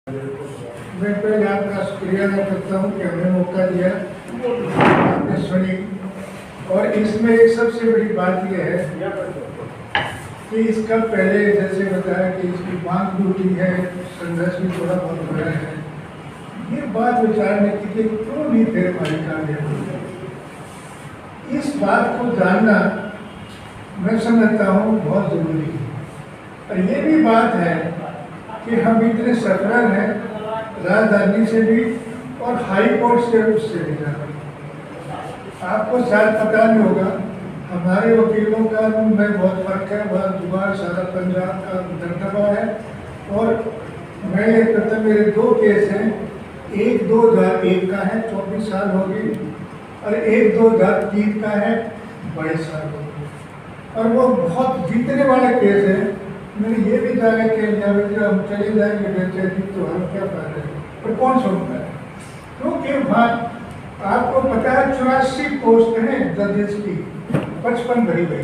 मैं पहले आपका शुक्रिया अदा करता हूँ कि हमें मौका दिया, आपने सुनी। और इसमें एक सबसे बड़ी बात यह है कि इसका पहले जैसे बताया कि इसकी मांग टूटी है, संघर्ष भी थोड़ा बहुत हो रहा है। ये बात विचारने की कि क्यों नहीं फिर हमारी कामयाबी, इस बात को जानना मैं समझता हूँ बहुत जरूरी है। और ये भी बात है कि हम इतने सफर हैं राजधानी से भी और हाई कोर्ट से उससे भी जाना। आपको शायद पता नहीं होगा, हमारे वकीलों का में बहुत फर्क है। वह जुबान सारा पंजाब का दबदबा है। और मैं ये कहता, मेरे दो केस हैं, एक 2001 का है 24 साल हो गई, और एक 2003 का है 22 साल हो गई। और वो बहुत जीतने वाले केस हैं। मैंने ये भी जाना कि हम चले जाएंगे बेचे तो हम क्या फायदा है, पर कौन सुनता है? क्योंकि वहाँ आपको पता है 84 पोस्ट हैं जजेस की, 55 भरी गई,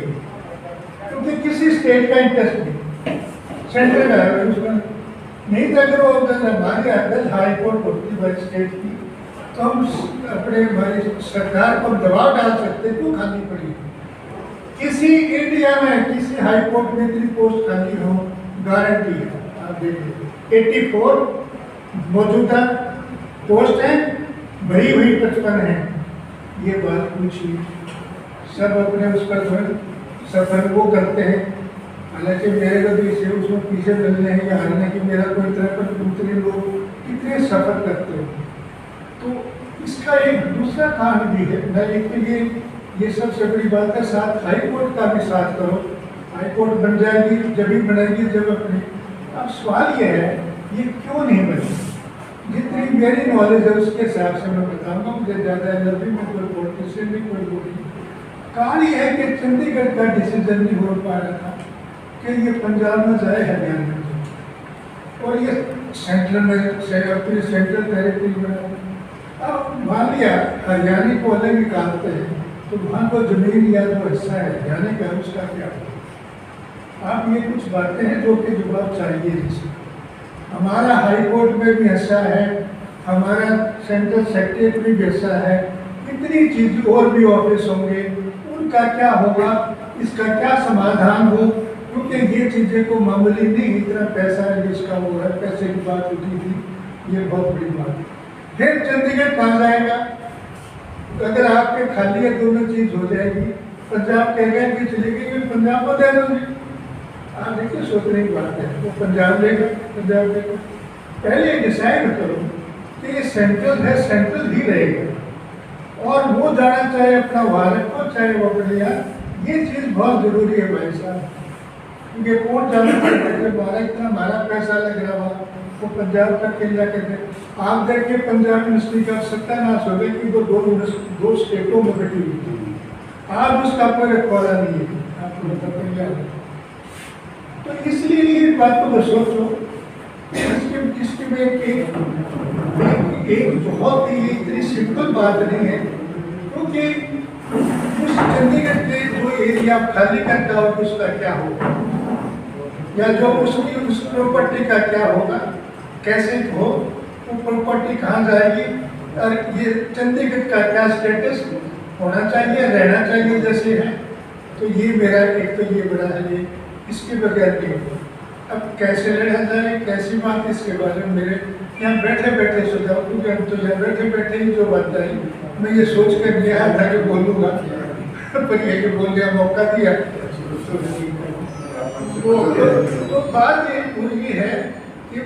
क्योंकि किसी स्टेट का इंटरेस्ट नहीं, सेंट्रल है उसमें नहीं था। अगर वो हमारे अगर हाई कोर्ट होती है स्टेट की, तो हम अपने हमारी सरकार पर दबाव डाल सकते, क्यों खाली पड़ी? किसी इंडिया में किसी हाई कोर्ट में इतनी पोस्ट खाली हो, गारंटी है। आप देखिए 84 मौजूदा पोस्ट है, भरी हुई 55 है। ये बात पूछी, सब अपने उस पर जो सफर वो करते हैं। हालांकि मेरे को भी इसे उसमें पीछे मिलने हैं या हारने की मेरा कोई तरह पर दूसरे लोग कितने सफर करते हो। तो इसका एक दूसरा कारण भी है। मैं इसके लिए ये सबसे बड़ी बात है, साथ हाई कोर्ट का भी साथ करो। हाई कोर्ट बन जाएगी जब भी बनेगी जब अपनी। अब सवाल ये है, ये क्यों नहीं बनी? जितनी मेरी नॉलेज है उसके हिसाब से मैं बताऊंगा, मुझे ज़्यादा एनर्जी में कोई पॉलिटिशियन नहीं, कोई बोली। कहानी है कि चंडीगढ़ का डिसीजन नहीं हो पा रहा था कि ये पंजाब में जाए हरियाणा में, और ये सेंट्रल में अपनी सेंट्रल टेरिटरी में। अब मान लिया हरियाणा को अलग निकालते हैं, तो वहाँ को जमीन या जो हिस्सा है हरियाणा का, उसका क्या होगा? आप ये कुछ बातें हैं जो कि जवाब चाहिए। जैसे हमारा हाई कोर्ट में भी हिस्सा है, हमारा सेंट्रल सेक्रेटरी में भी हिस्सा है, इतनी चीज और भी ऑफिस होंगे, उनका क्या होगा, इसका क्या समाधान हो? क्योंकि ये चीज़ें को मामूली नहीं, इतना पैसा है जिसका वो है, पैसे की बात उठी थी, ये बहुत बड़ी बात है। फिर चंडीगढ़ कहाँ जाएगा? अगर आपके खाली है दोनों चीज हो जाएगी, पंजाब कहेगा कि चलेगी, पंजाब को दे दोगे। आप देखिए सोचने की बात है, वो पंजाब लेगा, पंजाब लेगा। पहले डिसाइड करो कि ये सेंट्रल है, सेंट्रल ही रहेगा, और वो जाना चाहे अपना भारत को, चाहे वो बढ़िया। ये चीज़ बहुत जरूरी है भाई साहब, क्योंकि कौन जाना चाहते भारत, इतना हमारा पैसा लग रहा हुआ, वो पंजाब का किला कहते। आप देखिए पंजाब यूनिवर्सिटी का सत्यानाश हो गया कि वो दो स्टेटों में बटी हुई थी, आज उसका कोई रखवाला नहीं है, आपको पता है। तो इसलिए ये बात को सोचो, इसके में एक बहुत ही इतनी सिंपल बात नहीं है, क्योंकि उस चंडीगढ़ के जो एरिया खाली करता हो उसका क्या होगा, या जो उसकी उस प्रॉपर्टी का क्या होगा, कैसे हो, वो प्रॉपर्टी कहाँ जाएगी, और ये चंडीगढ़ का क्या स्टेटस होना चाहिए, रहना चाहिए जैसे है। तो ये मेरा एक तो ये बड़ा है, ये इसके बगैर नहीं होगा। अब कैसे लड़ा जाए, कैसी बात, इसके बारे में मेरे यहाँ बैठे बैठे सुझाव, क्योंकि हम तो यहाँ बैठे बैठे ही जो बात आई, मैं ये सोच कर लिया था कि बोलूँगा, पर ये कि बोल दिया, मौका दिया। तो बात ये है कि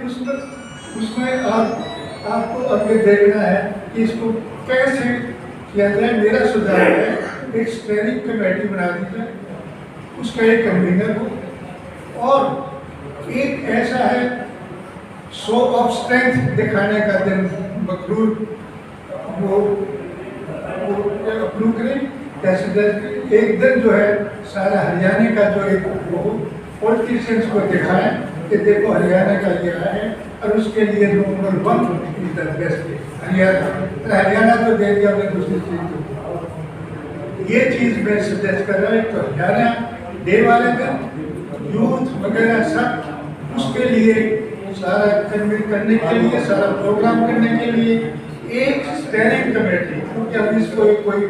उसमें आपको अभी देखना है कि इसको कैसे किया जाए। मेरा सुझाव है एक स्टेयरिंग कमेटी बना दी जाए, उसका एक कन्वीनर हो, और एक ऐसा है शो ऑफ स्ट्रेंथ दिखाने का दिन मखरूर वो अप्रूव करें। एक दिन जो है सारा हरियाणा का जो एक वो पॉलिटिशियंस को दिखाएं कि देखो हरियाणा का ये है, और उसके लिए number 1 is the best Haryana. Haryana तो दे दिया, मैं दूसरी चीज ये चीज मैं सजेस्ट कर रहा हूँ। तो हरियाणा डे वाले दिन यूथ वगैरह सब उसके लिए सारा कन्वीन करने के लिए, सारा प्रोग्राम करने के लिए एक स्टैंडिंग कमेटी, क्योंकि हम इसको एक कोई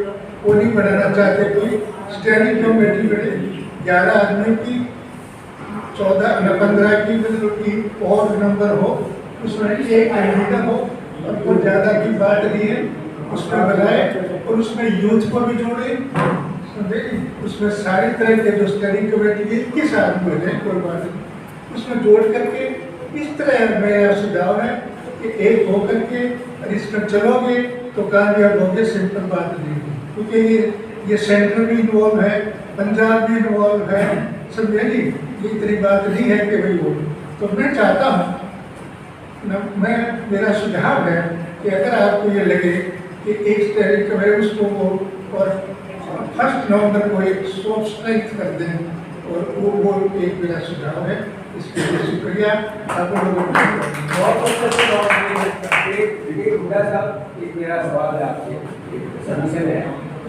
वो नहीं बनाना चाहते, कोई स्टैंडिंग कमेटी बने 11 आदमियों की, 14 न 15 की, मतलब की और नंबर हो, उसमें एक लीडर हो और बहुत ज़्यादा की बात नहीं है, उसमें बनाए और उसमें यूथ को भी जोड़े, उसमें सारी तरह के जो स्टैंडिंग कमेटी है किस आदमी हो जाए कोई बात नहीं, उसमें जोड़ करके इस तरह मेरा सुझाव है कि एक होकर के इसमें चलोगे तो कामयाब होगे, सिंपल बात नहीं है, क्योंकि ये सेंट्रल भी इन्वॉल्व है, पंजाब भी इन्वॉल्व है, समझे नहीं, ये इतनी बात नहीं है कि भाई वो, तो मैं चाहता हूँ मैं मेरा सुझाव है कि अगर आपको ये लगे कि एक स्टैंडिंग कमेटी उसको वो और 1 नवंबर को एक सोच स्ट्रेंथ कर दें, और वो एक मेरा सुझाव है, इसके लिए शुक्रिया आप लोगों का। एक मेरा सवाल है आपसे, सबमिशन है,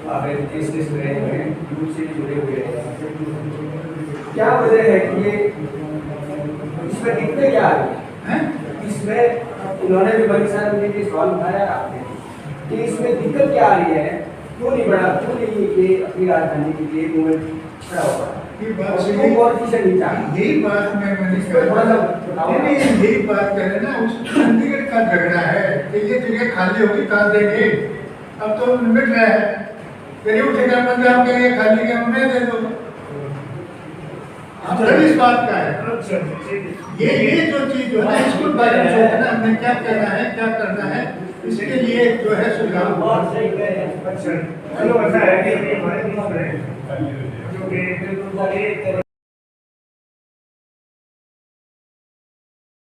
आप देश से जुड़े हुए हैं, यूथ से जुड़े हुए हैं, क्या वजह है कि ये इसमें दिक्कतें क्या आ रही हैं? इसमें उन्होंने भी बड़ी सारी मुझे सवाल उठाया आपने कि इसमें दिक्कत क्या आ रही है, क्यों नहीं बढ़ा, क्यों नहीं ये अपनी राजधानी के लिए मूवमेंट खड़ा होगा, ये बात यही बात मैंने यही बात कह रहे ना, उस चंडीगढ़ का झगड़ा है कि ये जगह खाली होगी कहाँ देंगे, अब तो मिट रहा है, यदि उठेगा पंजाब के लिए खाली क्या उन्हें दे दो, इस बात का है। ये जो चीज जो है इसको बारे में सोचना, हमने क्या कहना है क्या करना है, इसके लिए जो है सुझाव चलो ऐसा है कि हमारे जो कि